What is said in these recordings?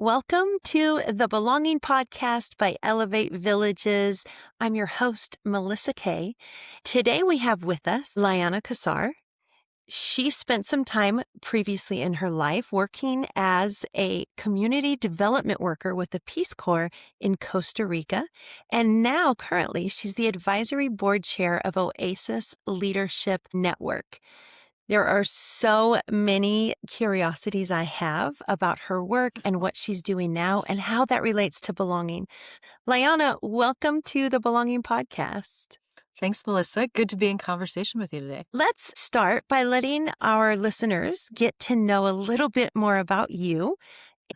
Welcome to the Belonging Podcast by Elevate Villages. I'm your host, Melissa Kay. Today we have with us Liana Cassar. She spent some time previously in her life working as a community development worker with the Peace Corps in Costa Rica. And now currently she's the advisory board chair of Oasis Leadership Network. There are so many curiosities I have about her work and what she's doing now and how that relates to belonging. Liana, welcome to the Belonging Podcast. Thanks, Melissa. Good to be in conversation with you today. Let's start by letting our listeners get to know a little bit more about you.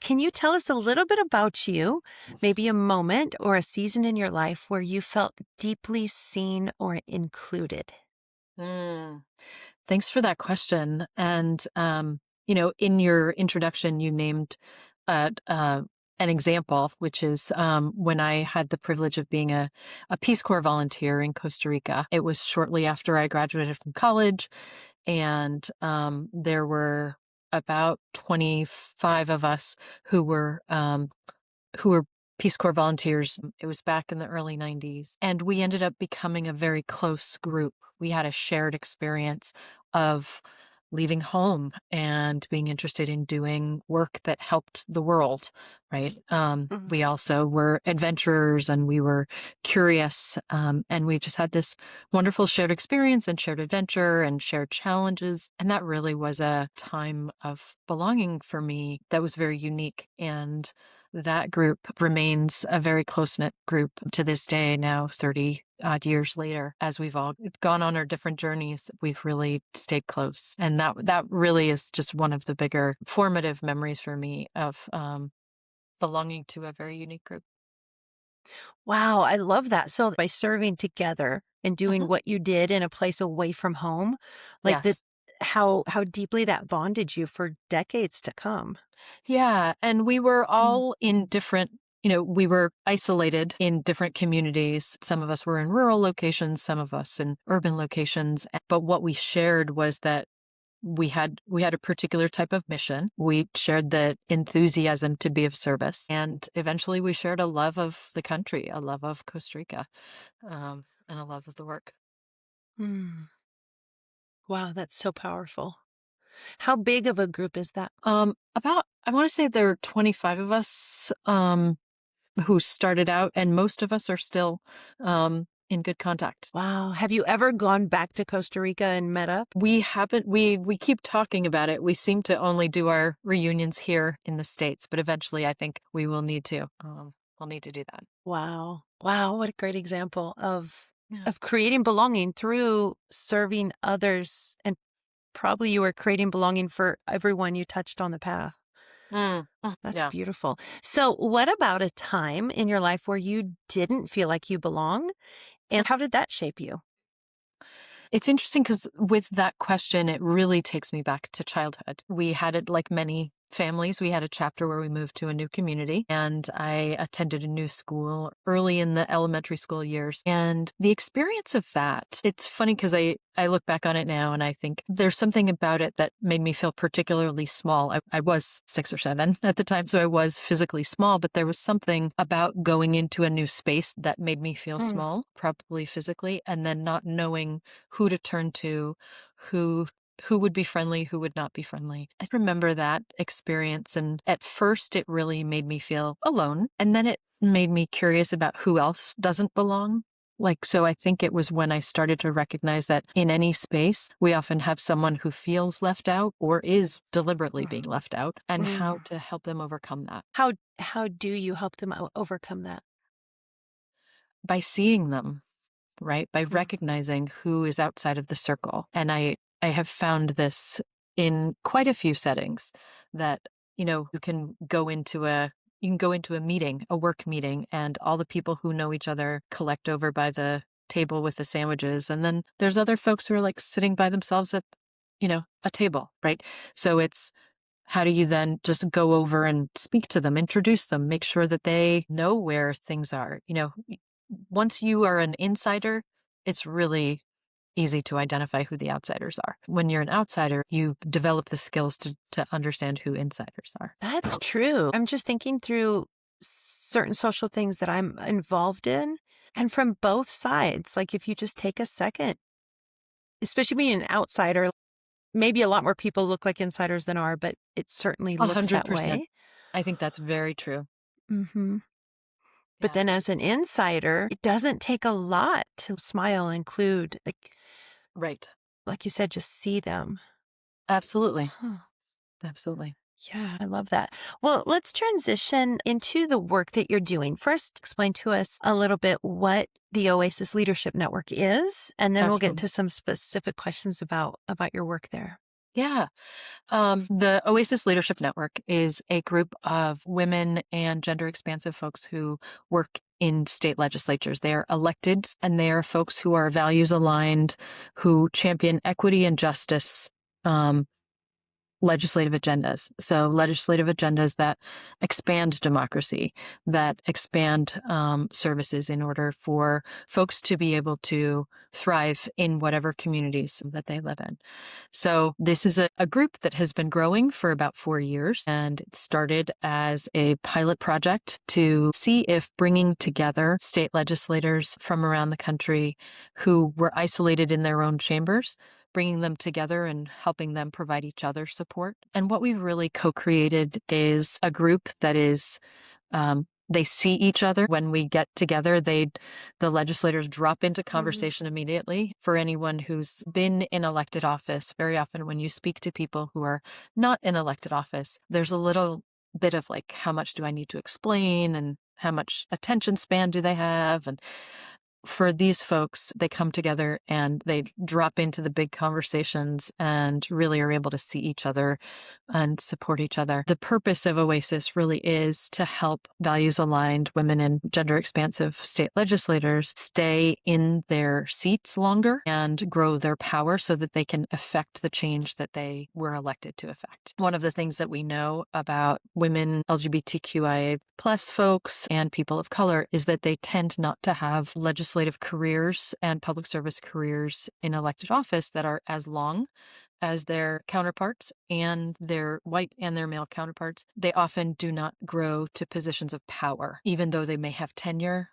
Can you tell us a little bit about you, maybe a moment or a season in your life where you felt deeply seen or included? Thanks for that question. And, in your introduction, you named an example, which is when I had the privilege of being a Peace Corps volunteer in Costa Rica. It was shortly after I graduated from college, and there were about 25 of us who were Peace Corps volunteers. It was back in the early 90s. And we ended up becoming a very close group. We had a shared experience of leaving home and being interested in doing work that helped the world, right? We also were adventurers and we were curious. And we just had this wonderful shared experience and shared adventure and shared challenges. And that really was a time of belonging for me that was very unique. And that group remains a very close-knit group to this day, now 30 odd years later. As we've all gone on our different journeys, we've really stayed close. And that really is just one of the bigger formative memories for me of belonging to a very unique group. Wow, I love that. So by serving together and doing Mhm. what you did in a place away from home, like Yes. how deeply that bonded you for decades to come. Yeah. And we were Mm. all in different, we were isolated in different communities. Some of us were in rural locations, some of us in urban locations. But what we shared was that we had a particular type of mission. We shared the enthusiasm to be of service. And eventually we shared a love of the country, a love of Costa Rica, and a love of the work. Mm. Wow, that's so powerful. How big of a group is that? I want to say there are 25 of us who started out, and most of us are still in good contact. Wow. Have you ever gone back to Costa Rica and met up? We haven't, we keep talking about it. We seem to only do our reunions here in the States, but eventually I think we will need to. We'll need to do that. Wow. Wow, what a great example Yeah. of creating belonging through serving others, and probably you were creating belonging for everyone you touched on the path. That's Yeah. beautiful. So, what about a time in your life where you didn't feel like you belong, and how did that shape you? It's interesting because with that question, it really takes me back to childhood. We had it like many families. We had a chapter where we moved to a new community, and I attended a new school early in the elementary school years. And the experience of that, it's funny because I look back on it now and I think there's something about it that made me feel particularly small. I was 6 or 7 at the time, so I was physically small, but there was something about going into a new space that made me feel Mm. small, probably physically, and then not knowing who to turn to, who would be friendly, who would not be friendly. I remember that experience, and at first it really made me feel alone, and then it made me curious about who else doesn't belong. So I think it was when I started to recognize that in any space, we often have someone who feels left out or is deliberately being left out, and how Mm. to help them overcome that How do you help them overcome that? by seeing them, right? By Mm. recognizing who is outside of the circle. And I have found this in quite a few settings that, you can go into a meeting, a work meeting, and all the people who know each other collect over by the table with the sandwiches. And then there's other folks who are like sitting by themselves at, a table, right? So it's how do you then just go over and speak to them, introduce them, make sure that they know where things are? Once you are an insider, it's really easy to identify who the outsiders are. When you're an outsider, you develop the skills to understand who insiders are. That's true. I'm just thinking through certain social things that I'm involved in, and from both sides. Like if you just take a second, especially being an outsider, maybe a lot more people look like insiders than are, but it certainly looks that 100%. way. I think that's very true. hmm But Yeah. then as an insider, it doesn't take a lot to smile, include, Right. like you said, just see them. Absolutely. Huh. Absolutely. Yeah, I love that. Well, let's transition into the work that you're doing. First, explain to us a little bit what the Oasis Leadership Network is, and then we'll get Absolutely. to some specific questions about your work there. Yeah. The Oasis Leadership Network is a group of women and gender expansive folks who work in state legislatures. They are elected, and they are folks who are values aligned, who champion equity and justice, um, legislative agendas. So legislative agendas that expand democracy, that expand services in order for folks to be able to thrive in whatever communities that they live in. So this is a group that has been growing for about 4 years, and it started as a pilot project to see if bringing together state legislators from around the country who were isolated in their own chambers, bringing them together and helping them provide each other support. And what we've really co-created is a group that is they see each other when we get together. The legislators drop into conversation immediately. For anyone who's been in elected office, very often when you speak to people who are not in elected office, there's a little bit of like, how much do I need to explain, and how much attention span do they have? And for these folks, they come together and they drop into the big conversations and really are able to see each other and support each other. The purpose of Oasis really is to help values aligned women and gender expansive state legislators stay in their seats longer and grow their power so that they can affect the change that they were elected to affect. One of the things that we know about women, LGBTQIA plus folks, and people of color is that they tend not to have legislative careers and public service careers in elected office that are as long as their counterparts, and their white and their male counterparts. They often do not grow to positions of power. Even though they may have tenure,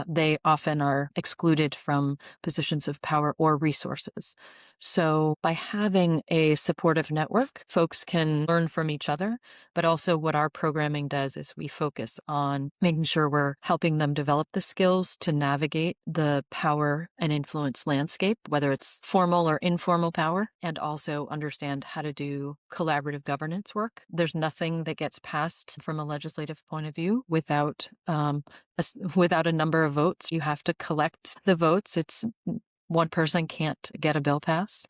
they often are excluded from positions of power or resources. So by having a supportive network, folks can learn from each other. But also what our programming does is we focus on making sure we're helping them develop the skills to navigate the power and influence landscape, whether it's formal or informal power, and also understand how to do collaborative governance work. There's nothing that gets passed from a legislative point of view without without a number of votes. You have to collect the votes. It's one person can't get a bill passed.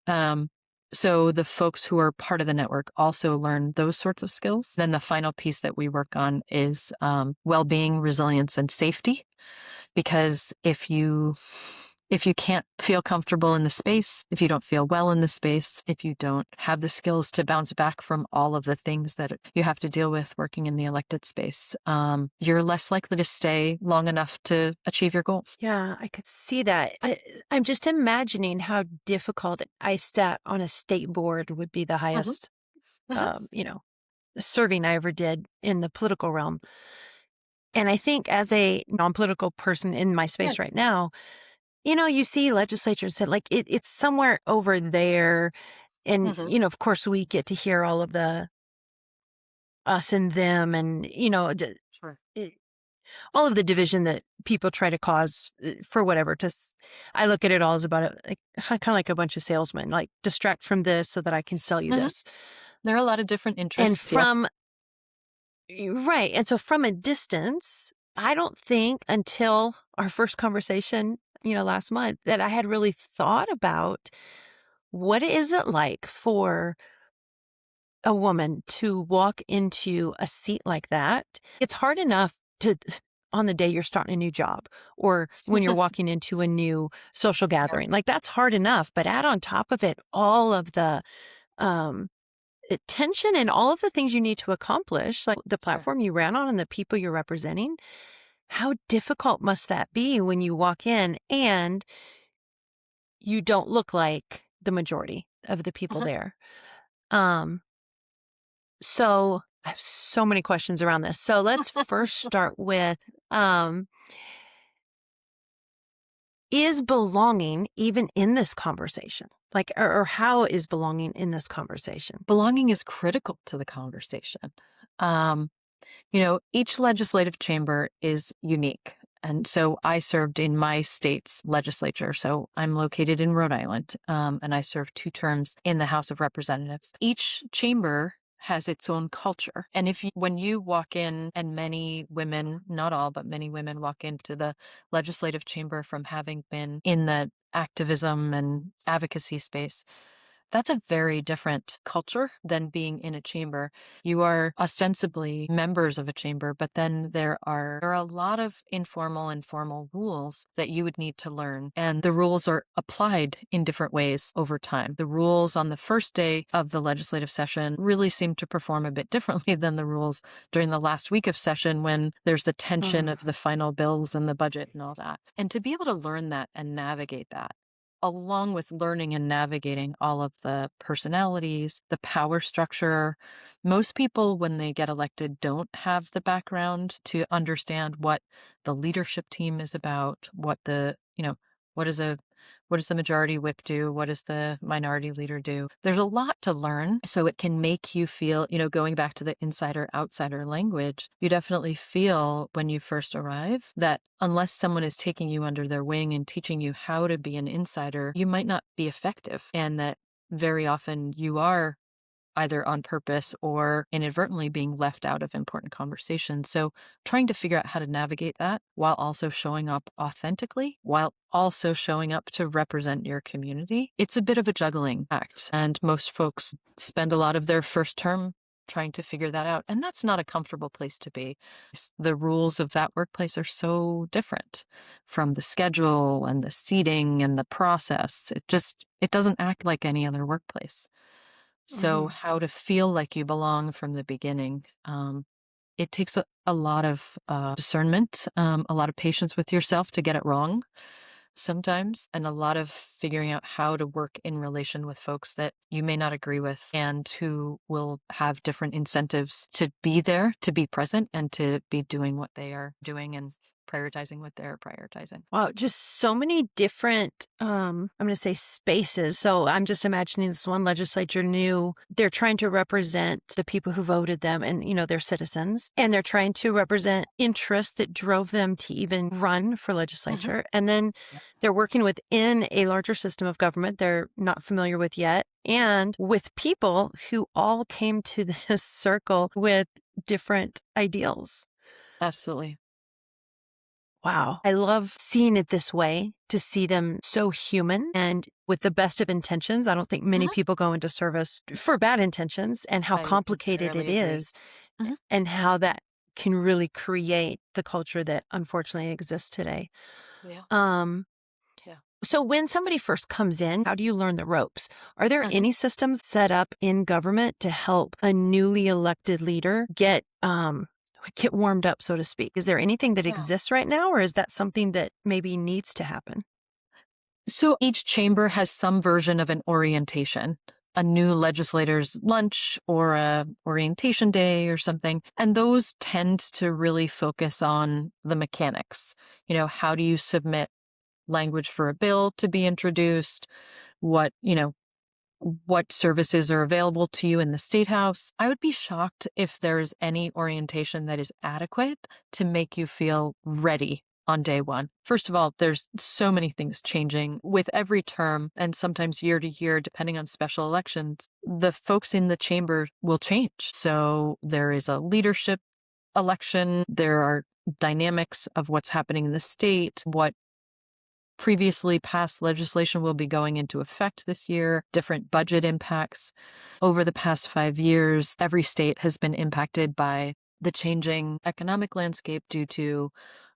So the folks who are part of the network also learn those sorts of skills. Then the final piece that we work on is well-being, resilience, and safety. Because if you can't feel comfortable in the space, if you don't feel well in the space, if you don't have the skills to bounce back from all of the things that you have to deal with working in the elected space, you're less likely to stay long enough to achieve your goals. Yeah, I could see that. I'm just imagining how difficult ISTAT on a state board would be the Mhm. highest, Mhm. serving I ever did in the political realm. And I think as a non-political person in my Yeah. space right now, you see legislatures that like it's somewhere over there. And, Mhm. of course, we get to hear all of the us and them and, Sure. all of the division that people try to cause for whatever. I look at it all as about it, like kind of like a bunch of salesmen, like distract from this so that I can sell you Mhm. this. There are a lot of different And interests. Yes. right. And so from a distance, I don't think until our first conversation, last month, that I had really thought about what is it like for a woman to walk into a seat like that. It's hard enough to on the day you're starting a new job or when you're walking into a new social Yeah. gathering. Like that's hard enough, but add on top of it all of the um attention and all of the things you need to accomplish, like the Sure. platform you ran on and the people you're representing. How difficult must that be when you walk in and you don't look like the majority of the people Mhm. there. Um, so I have so many questions around this. So let's first start with, um, is belonging even in this conversation? Like, or how is belonging in this conversation? Belonging is critical to the conversation. Um, each legislative chamber is unique. And so I served in my state's legislature. So I'm located in Rhode Island, and I served 2 terms in the House of Representatives. Each chamber has its own culture. And when you walk in, and many women, not all, but many women walk into the legislative chamber from having been in the activism and advocacy space, that's a very different culture than being in a chamber. You are ostensibly members of a chamber, but then there are a lot of informal and formal rules that you would need to learn. And the rules are applied in different ways over time. The rules on the first day of the legislative session really seem to perform a bit differently than the rules during the last week of session, when there's the tension Mm. of the final bills and the budget and all that. And to be able to learn that and navigate that, along with learning and navigating all of the personalities, the power structure. Most people, when they get elected, don't have the background to understand what the leadership team is about, what is a what does the majority whip do? What does the minority leader do? There's a lot to learn. So it can make you feel, going back to the insider outsider language, you definitely feel when you first arrive that unless someone is taking you under their wing and teaching you how to be an insider, you might not be effective. And that very often you are either on purpose or inadvertently being left out of important conversations. So trying to figure out how to navigate that while also showing up authentically, while also showing up to represent your community, it's a bit of a juggling act. And most folks spend a lot of their first term trying to figure that out. And that's not a comfortable place to be. The rules of that workplace are so different from the schedule and the seating and the process. It doesn't act like any other workplace. So Mhm. how to feel like you belong from the beginning. It takes a lot of discernment, a lot of patience with yourself to get it wrong sometimes, and a lot of figuring out how to work in relation with folks that you may not agree with and who will have different incentives to be there, to be present, and to be doing what they are doing and prioritizing what they're prioritizing. Wow, just so many different, I'm going to say spaces. So I'm just imagining this one legislature new, they're trying to represent the people who voted them and, they're citizens, and they're trying to represent interests that drove them to even run for Mhm. legislature. And then Yeah. they're working within a larger system of government they're not familiar with yet, and with people who all came to this circle with different ideals. Absolutely. Wow. I love seeing it this way, to see them so human and with the best of intentions. I don't think many Mhm. people go into service for bad intentions, and how I complicated entirely it agree. is, Mhm. and how that can really create the culture that unfortunately exists today. Yeah. Um, Yeah. so when somebody first comes in, how do you learn the ropes? Are there Mhm. any systems set up in government to help a newly elected leader get warmed up, so to speak? Is there anything that Yeah. exists right now, or is that something that maybe needs to happen? So each chamber has some version of an orientation, a new legislator's lunch or a orientation day or something. And those tend to really focus on the mechanics. How do you submit language for a bill to be introduced? What services are available to you in the state house? I would be shocked if there's any orientation that is adequate to make you feel ready on day one. First of all, there's so many things changing with every term, and sometimes year to year, depending on special elections. The folks in the chamber will change. So there is a leadership election, there are dynamics of what's happening in the state, what previously passed legislation will be going into effect this year, different budget impacts. Over the past 5 years, every state has been impacted by the changing economic landscape due to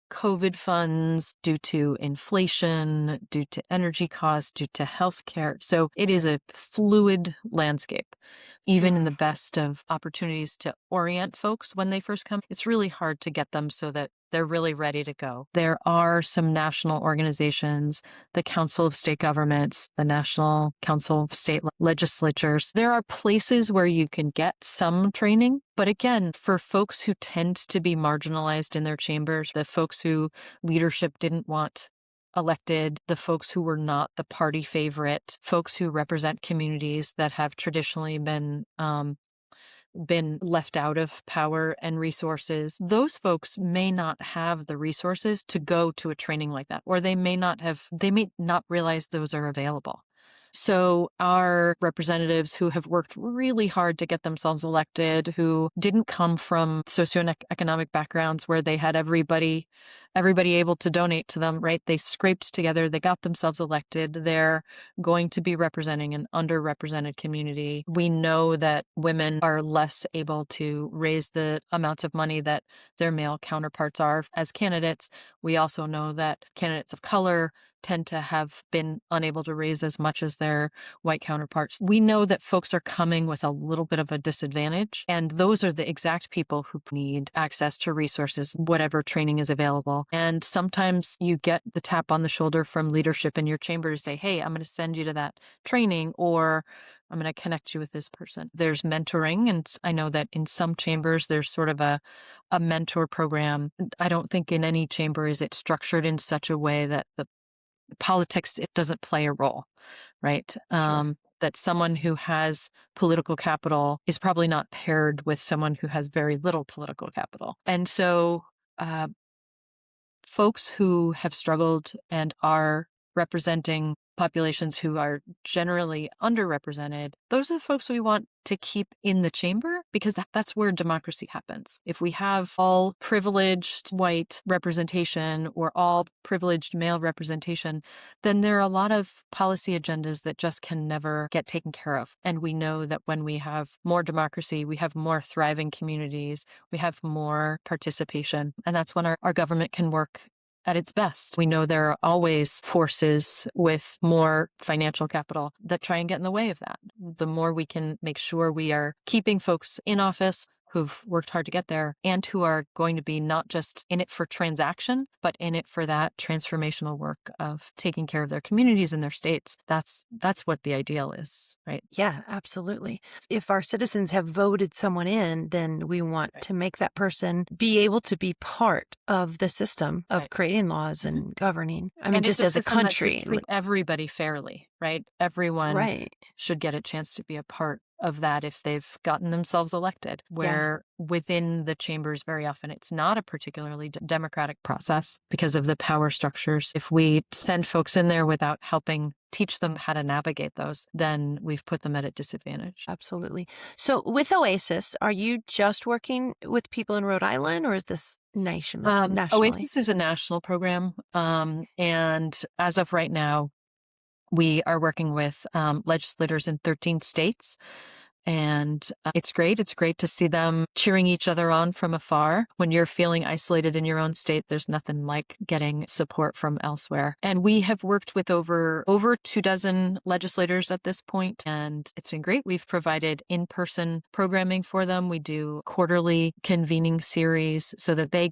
COVID funds, due to inflation, due to energy costs, due to healthcare. So it is a fluid landscape. Even in Mm. the best of opportunities to orient folks when they first come, it's really hard to get them so that They're really ready to go. There are some national organizations, the Council of State Governments, the National Council of State Legislators. There are places where you can get some training. But again, for folks who tend to be marginalized in their chambers, the folks who leadership didn't want elected, the folks who were not the party favorite, folks who represent communities that have traditionally been left out of power and resources, those folks may not have the resources to go to a training like that, or they may not realize those are available. So our representatives who have worked really hard to get themselves elected, who didn't come from socioeconomic backgrounds where they had everybody able to donate to them, right? They scraped together, they got themselves elected. They're going to be representing an underrepresented community. We know that women are less able to raise the amounts of money that their male counterparts are as candidates. We also know that candidates of color tend to have been unable to raise as much as their white counterparts. We know that folks are coming with a little bit of a disadvantage, and those are the exact people who need access to resources, whatever training is available. And sometimes you get the tap on the shoulder from leadership in your chamber to say, hey, I'm going to send you to that training, or I'm going to connect you with this person. There's mentoring, and I know that in some chambers there's sort of a mentor program. I don't think in any chamber is it structured in such a way that the politics, it doesn't play a role, right? Sure. That someone who has political capital is probably not paired with someone who has very little political capital. And so folks who have struggled and are representing populations who are generally underrepresented, those are the folks we want to keep in the chamber, because that's where democracy happens. If we have all privileged white representation or all privileged male representation, then there are a lot of policy agendas that just can never get taken care of. And we know that when we have more democracy, we have more thriving communities, we have more participation, and that's when our government can work at its best. We know there are always forces with more financial capital that try and get in the way of that. The more we can make sure we are keeping folks in office who've worked hard to get there and who are going to be not just in it for transaction, but in it for that transformational work of taking care of their communities and their states. That's what the ideal is, right? Yeah, absolutely. If our citizens have voted someone in, then we want to make that person be able to be part of the system of Right. creating laws and governing. I mean, And it's just a as a system that should country. treat everybody fairly, right? Everyone Right. should get a chance to be a part of that if they've gotten themselves elected, Yeah. where within the chambers, very often it's not a particularly democratic process because of the power structures. If we send folks in there without helping teach them how to navigate those, then we've put them at a disadvantage. Absolutely. So with Oasis, are you just working with people in Rhode Island, or is this nationally? Oasis is a national program, and as of right now, we are working with legislators in 13 states, and it's great. It's great to see them cheering each other on from afar. When you're feeling isolated in your own state, there's nothing like getting support from elsewhere. And we have worked with over 24 legislators at this point, and it's been great. We've provided in-person programming for them. We do quarterly convening series so that they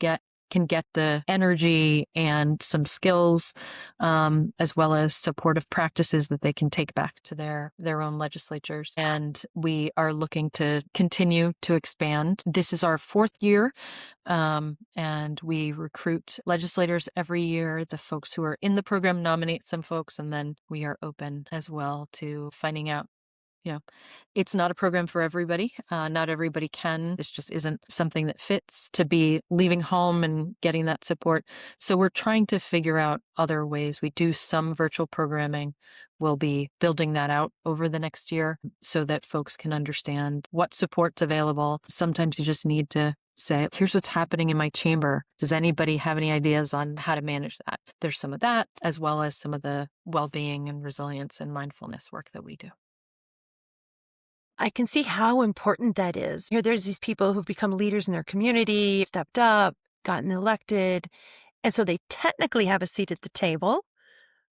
can get the energy and some skills, as well as supportive practices that they can take back to their own legislatures. And we are looking to continue to expand. This is our 4th year, and we recruit legislators every year. The folks who are in the program nominate some folks, and then we are open as well to finding out. It's not a program for everybody. Not everybody can. This just isn't something that fits to be leaving home and getting that support. So we're trying to figure out other ways. We do some virtual programming. We'll be building that out over the next year so that folks can understand what support's available. Sometimes you just need to say, here's what's happening in my chamber. Does anybody have any ideas on how to manage that? There's some of that, as well as some of the well-being and resilience and mindfulness work that we do. I can see how important that is. There's these people who've become leaders in their community, stepped up, gotten elected, and so they technically have a seat at the table.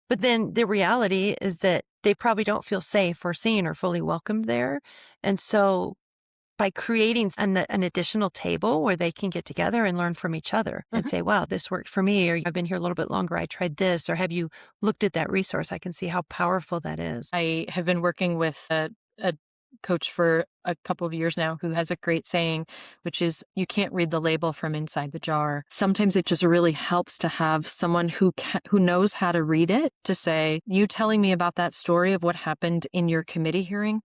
But then the reality is that they probably don't feel safe or seen or fully welcomed there. And so by creating an additional table where they can get together and learn from each other and say, wow, this worked for me, or I've been here a little bit longer, I tried this, or have you looked at that resource? I can see how powerful that is. I have been working with a coach for a couple of years now who has a great saying, which is, you can't read the label from inside the jar. Sometimes it just really helps to have someone who knows how to read it to say, you telling me about that story of what happened in your committee hearing,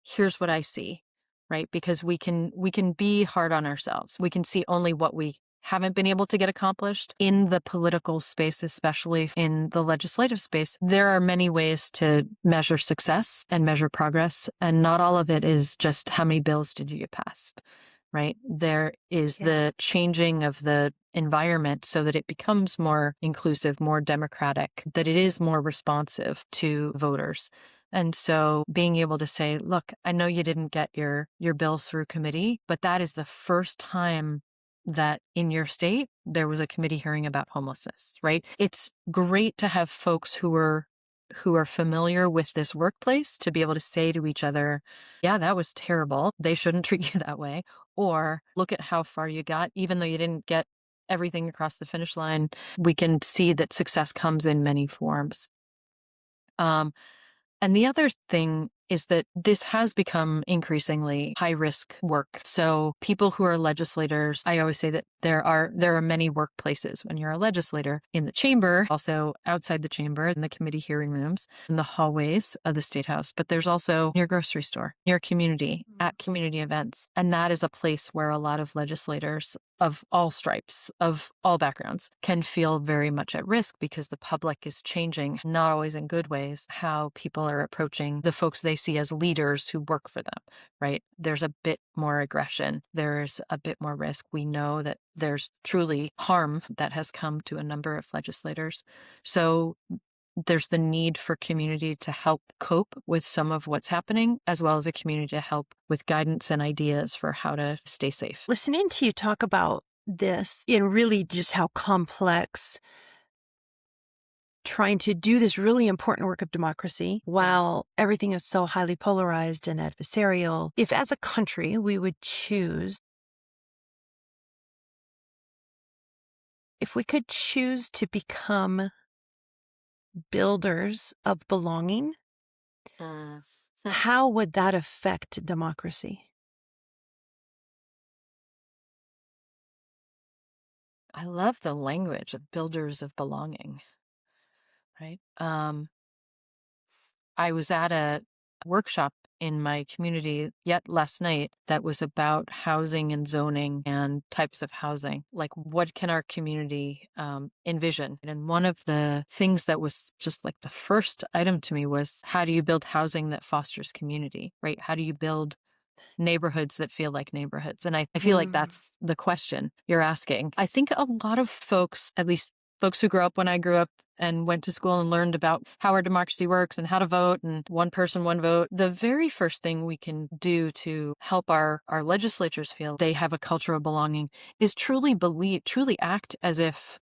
here's what I see, right? Because we can be hard on ourselves. We can see only what we haven't been able to get accomplished in the political space, especially in the legislative space. There are many ways to measure success and measure progress, and not all of it is just how many bills did you get passed, right? There is the changing of the environment so that it becomes more inclusive, more democratic, that it is more responsive to voters. And so being able to say, look, I know you didn't get your bill through committee, but that is the first time that in your state there was a committee hearing about homelessness, right? It's great to have folks who are familiar with this workplace to be able to say to each other, yeah, that was terrible. They shouldn't treat you that way. Or look at how far you got, even though you didn't get everything across the finish line. We can see that success comes in many forms. And the other thing is that this has become increasingly high risk work. So people who are legislators, I always say that there are many workplaces when you're a legislator: in the chamber, also outside the chamber, in the committee hearing rooms, in the hallways of the State House. But there's also your grocery store, your community, at community events. And that is a place where a lot of legislators of all stripes, of all backgrounds, can feel very much at risk because the public is changing, not always in good ways, how people are approaching the folks they see as leaders who work for them, right? There's a bit more aggression. There's a bit more risk. We know that there's truly harm that has come to a number of legislators. So there's the need for community to help cope with some of what's happening, as well as a community to help with guidance and ideas for how to stay safe. Listening to you talk about this and really just how complex trying to do this really important work of democracy while everything is so highly polarized and adversarial. If as a country we would choose, if we could choose to become builders of belonging, how would that affect democracy? I love the language of builders of belonging, right? I was at a workshop in my community yet last night that was about housing and zoning and types of housing. Like, what can our community envision? And one of the things that was just like the first item to me was, how do you build housing that fosters community, right? How do you build neighborhoods that feel like neighborhoods? And I feel like that's the question you're asking. I think a lot of folks, at least folks who grew up when I grew up and went to school and learned about how our democracy works and how to vote and one person, one vote, the very first thing we can do to help our legislatures feel they have a culture of belonging is truly act as if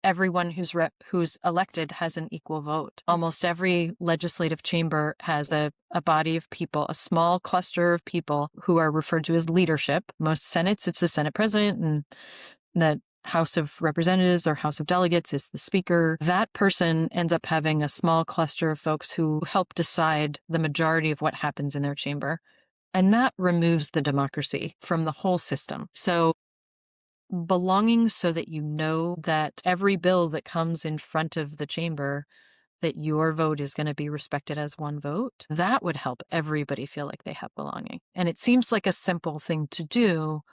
everyone who's elected has an equal vote. Almost every legislative chamber has a body of people, a small cluster of people who are referred to as leadership. Most Senates, it's the Senate president, and the House of Representatives or House of Delegates is the speaker. That person ends up having a small cluster of folks who help decide the majority of what happens in their chamber. And that removes the democracy from the whole system. So belonging, so that you know that every bill that comes in front of the chamber, that your vote is going to be respected as one vote, that would help everybody feel like they have belonging. And it seems like a simple thing to do,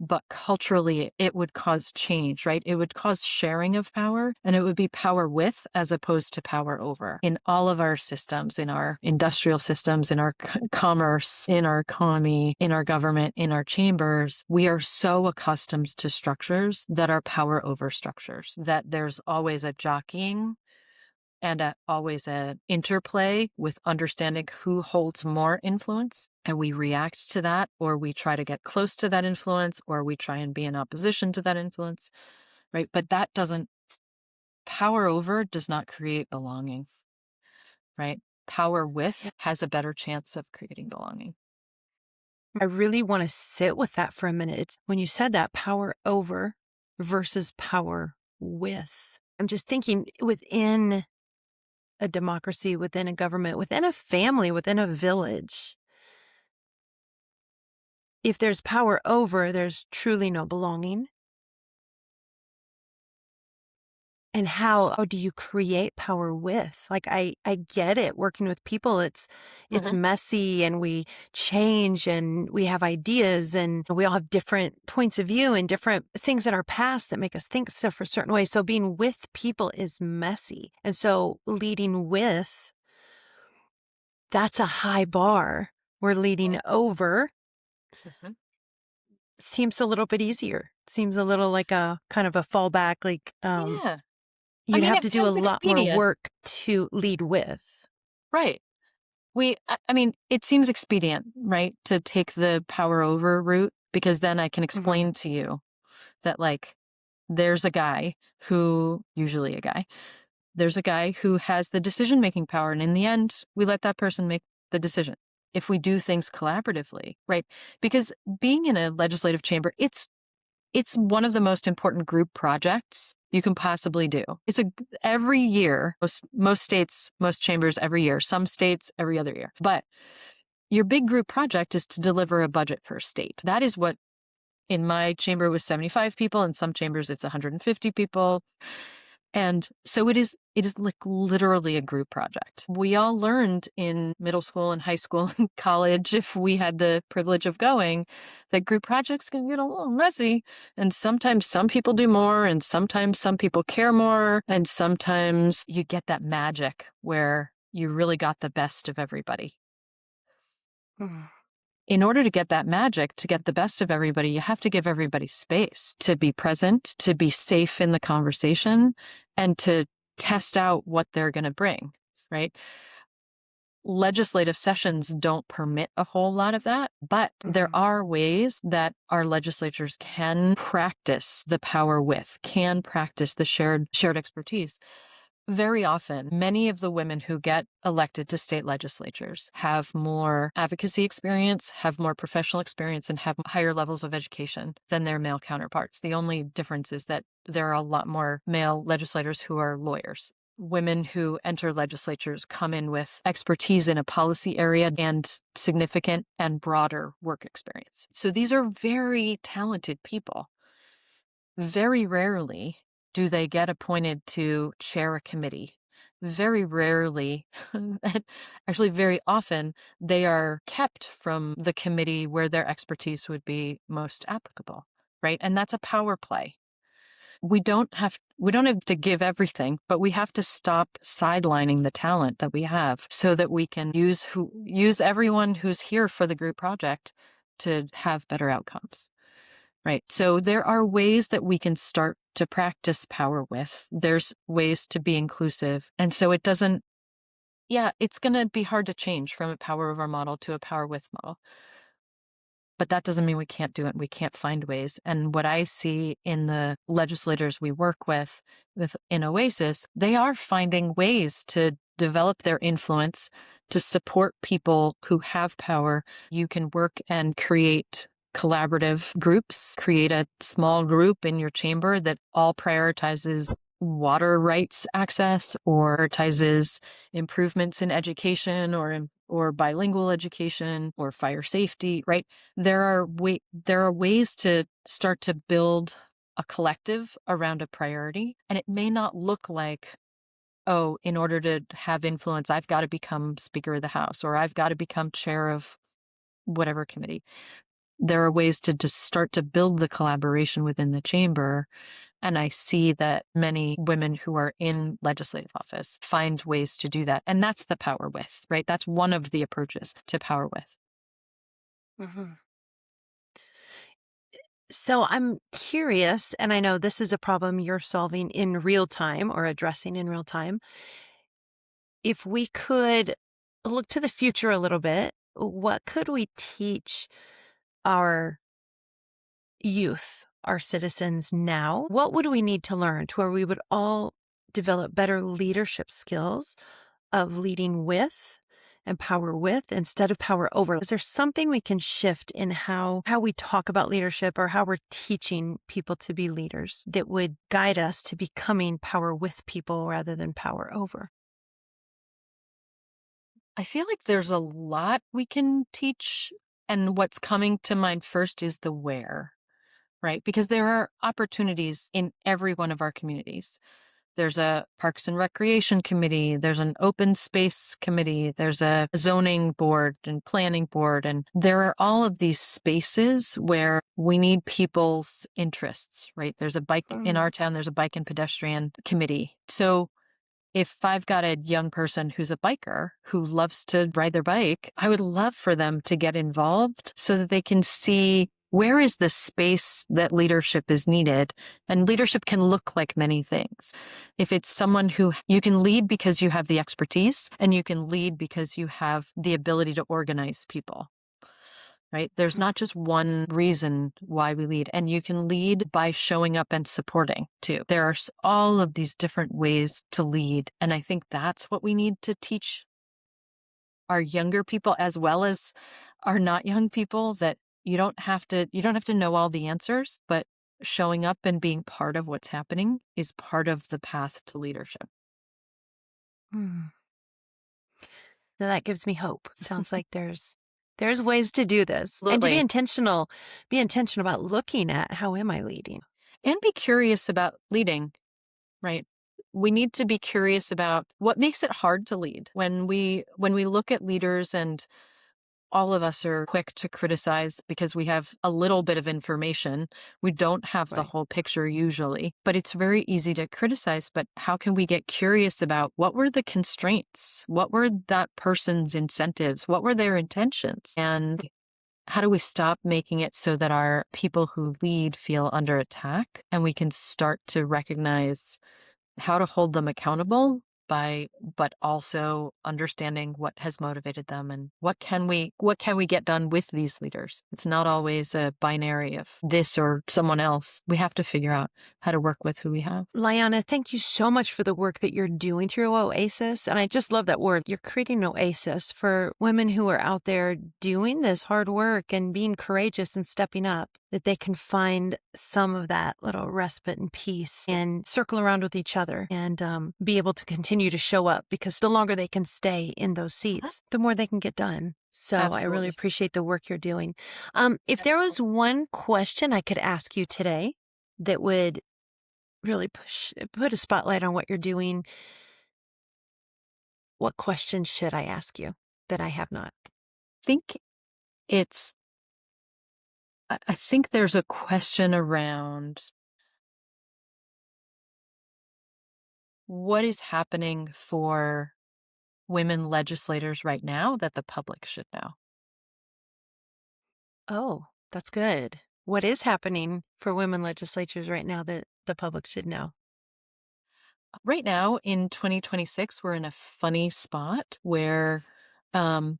but culturally it would cause change, right? It would cause sharing of power, and it would be power with as opposed to power over. In all of our systems, in our industrial systems, in our commerce, in our economy, in our government, in our chambers, we are so accustomed to structures that are power over structures, that there's always a jockeying and always an interplay with understanding who holds more influence. And we react to that, or we try to get close to that influence, or we try and be in opposition to that influence, right? But that doesn't, power over does not create belonging, right? Power with has a better chance of creating belonging. I really want to sit with that for a minute. It's when you said that power over versus power with. I'm just thinking within a democracy, within a government, within a family, within a village, if there's power over, there's truly no belonging. And how do you create power with? Like, I get it. Working with people, it's Mhm. messy and we change and we have ideas and we all have different points of view and different things in our past that make us think stuff a certain way. So being with people is messy. And so leading with, that's a high bar. Where leading over Mhm. seems a little bit easier. Seems a little like a kind of a fallback, like Yeah. I you'd mean, have it to do a feels lot more expedient, work to lead with. right? I mean, it seems expedient, right, to take the power over route because then I can Mhm. explain to you that, like, there's a guy who, usually a guy, there's a guy who has the decision making power. And in the end, we let that person make the decision if we do things collaboratively, right? Because being in a legislative chamber, it's one of the most important group projects you can possibly do. Every year, most states, most chambers every year, some states every other year. But your big group project is to deliver a budget for a state. That is what in my chamber was 75 people, in some chambers it's 150 people. And so it is like literally a group project. We all learned in middle school and high school and college, if we had the privilege of going, that group projects can get a little messy. And sometimes some people do more, and sometimes some people care more. And sometimes you get that magic where you really got the best of everybody. Mm. In order to get that magic, to get the best of everybody, you have to give everybody space to be present, to be safe in the conversation, and to test out what they're going to bring, right? Legislative sessions don't permit a whole lot of that, but there Mhm. are ways that our legislatures can practice the power with, can practice the shared expertise. Very often, many of the women who get elected to state legislatures have more advocacy experience, have more professional experience, and have higher levels of education than their male counterparts. The only difference is that there are a lot more male legislators who are lawyers. Women who enter legislatures come in with expertise in a policy area and significant and broader work experience. So these are very talented people. Very rarely do they get appointed to chair a committee. Very rarely, and actually very often, they are kept from the committee where their expertise would be most applicable, right? And that's a power play. We don't have to give everything, but we have to stop sidelining the talent that we have so that we can use everyone who's here for the group project to have better outcomes. Right. So there are ways that we can start to practice power with. There's ways to be inclusive. And so it's going to be hard to change from a power over model to a power with model. But that doesn't mean we can't do it. We can't find ways. And what I see in the legislators we work with in Oasis, they are finding ways to develop their influence to support people who have power. You can work and create collaborative groups, create a small group in your chamber that all prioritizes water rights access or prioritizes improvements in education or bilingual education or fire safety, right? There are ways to start to build a collective around a priority, and it may not look like, oh, in order to have influence, I've got to become Speaker of the House or I've got to become chair of whatever committee. There are ways to just start to build the collaboration within the chamber. And I see that many women who are in legislative office find ways to do that. And that's the power with, right? That's one of the approaches to power with. Mhm. So I'm curious, and I know this is a problem you're solving in real time or addressing in real time. If we could look to the future a little bit, what could we teach our youth, our citizens now? What would we need to learn to where we would all develop better leadership skills of leading with and power with instead of power over? Is there something we can shift in how we talk about leadership or how we're teaching people to be leaders that would guide us to becoming power with people rather than power over? I feel like there's a lot we can teach. And what's coming to mind first is the where, right? Because there are opportunities in every one of our communities. There's a Parks and Recreation Committee, there's an open space committee, there's a zoning board and planning board. And there are all of these spaces where we need people's interests, right? There's a bike in Mm. our town, there's a bike and pedestrian committee. So if I've got a young person who's a biker who loves to ride their bike, I would love for them to get involved so that they can see where is the space that leadership is needed. And leadership can look like many things. If it's someone who you can lead because you have the expertise and you can lead because you have the ability to organize people. Right? There's not just one reason why we lead, and you can lead by showing up and supporting too. There are all of these different ways to lead, and I think that's what we need to teach our younger people as well as our not young people, that you don't have to know all the answers, but showing up and being part of what's happening is part of the path to leadership. Mm. Now that gives me hope. Sounds like there's ways to do this and to Absolutely. be intentional about looking at how am I leading? And be curious about leading. Right. We need to be curious about what makes it hard to lead. When we look at leaders, and all of us are quick to criticize because we have a little bit of information. We don't have the Right. whole picture usually, but it's very easy to criticize. But how can we get curious about what were the constraints? What were that person's incentives? What were their intentions? And how do we stop making it so that our people who lead feel under attack, and we can start to recognize how to hold them accountable but also understanding what has motivated them and what can we get done with these leaders. It's not always a binary of this or someone else. We have to figure out how to work with who we have. Liana, thank you so much for the work that you're doing through Oasis. And I just love that word. You're creating an oasis for women who are out there doing this hard work and being courageous and stepping up, that they can find some of that little respite and peace and circle around with each other and be able to continue to show up, because the longer they can stay in those seats, the more they can get done. So I really Absolutely. appreciate the work you're doing. If there was Absolutely. one question I could ask you today that would really put a spotlight on what you're doing, what question should I ask you that I have not? think it's I think there's a question around what is happening for women legislators right now that the public should know. Oh, that's good. What is happening for women legislatures right now that the public should know? Right now in 2026, we're in a funny spot where um,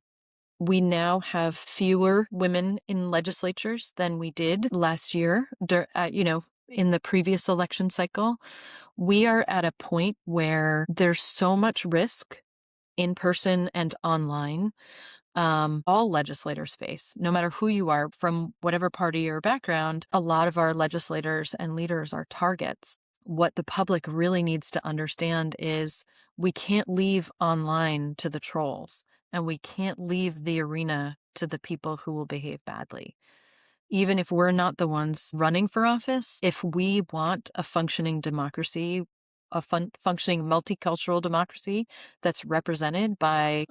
we now have fewer women in legislatures than we did last year, in the previous election cycle. We are at a point where there's so much risk in person and online. All legislators face, no matter who you are, from whatever party or background. A lot of our legislators and leaders are targets. What the public really needs to understand is we can't leave online to the trolls, and we can't leave the arena to the people who will behave badly. Even if we're not the ones running for office, if we want a functioning democracy, a functioning multicultural democracy that's represented by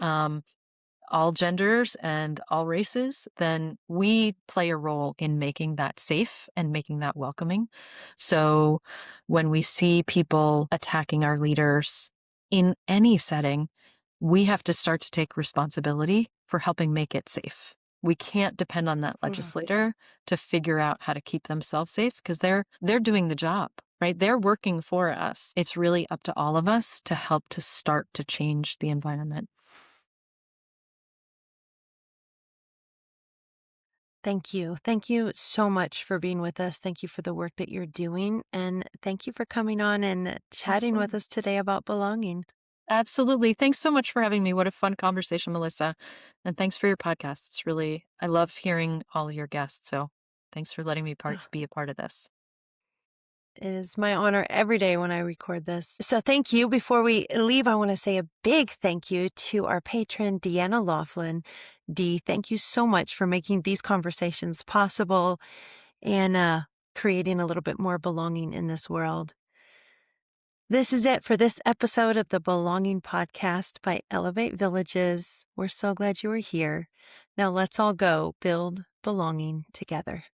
all genders and all races, then we play a role in making that safe and making that welcoming. So when we see people attacking our leaders in any setting, we have to start to take responsibility for helping make it safe. We can't depend on that Mm. legislator to figure out how to keep themselves safe, because they're doing the job, right? They're working for us. It's really up to all of us to help to start to change the environment. Thank you. Thank you so much for being with us. Thank you for the work that you're doing. And thank you for coming on and chatting with Absolutely. us today about belonging. Absolutely. Thanks so much for having me. What a fun conversation, Melissa. And thanks for your podcast. I love hearing all your guests. So thanks for letting me be a part of this. It is my honor every day when I record this. So thank you. Before we leave, I want to say a big thank you to our patron, Deanna Laughlin. Dee, thank you so much for making these conversations possible and creating a little bit more belonging in this world. This is it for this episode of the Belonging Podcast by Elevate Villages. We're so glad you were here. Now let's all go build belonging together.